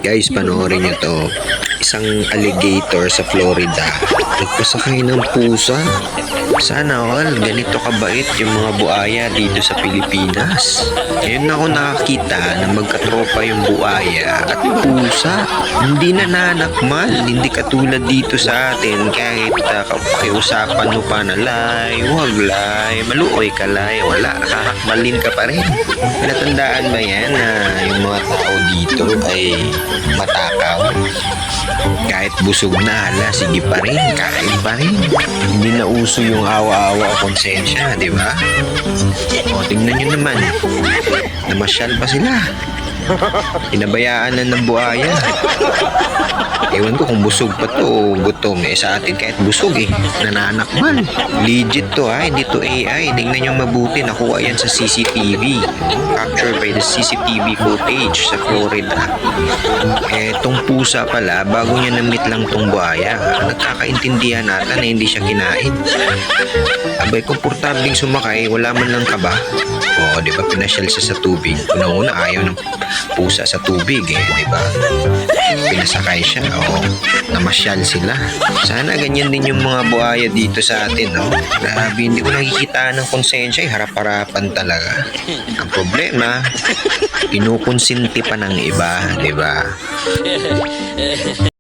Guys, panoorin nyo to. Isang alligator sa Florida nagpasakay ng pusa. Sana all ganito kabait yung mga buaya dito sa Pilipinas. Ngayon ako nakakita na magkatropa yung buaya at pusa. Hindi na nanakmal, hindi katulad dito sa atin kahit pakiusapan mo pa na lay, wag lay, maluoy ka lay, wala, kakakmalin ka pa rin. Natandaan ba yan na yung mga tao dito ay matakaw? Kahit busog na, hala, sige pa rin, kain pa rin. Hindi na uso yung awa-awa o konsensya, di ba? O, tingnan nyo naman. Namasyal pa sila. Pinabayaan na ng buhaya. Ewan ko kung busog pa to o gutom. Sa atin kahit busog nananakmal. Legit to hindi to AI. Tingnan nyo mabuti, nakuha yan sa CCTV. Captured by the CCTV footage sa Florida. Tong pusa pala, bago niya na-meet lang tong buhaya, nagkakaintindihan natin na hindi siya kinain. Abay, komportabling sumakay, wala man lang kaba. Oo, di ba, pinasyal siya sa tubig. Una-una, ayaw ng pusa sa tubig di ba? Pinasakay siya, namasyal sila. Sana ganyan din yung mga buhaya dito sa atin, Grabe, hindi ko nakikita ng konsensya, harap-harapan talaga. Ang problema, kinukonsinti pa ng iba, di ba?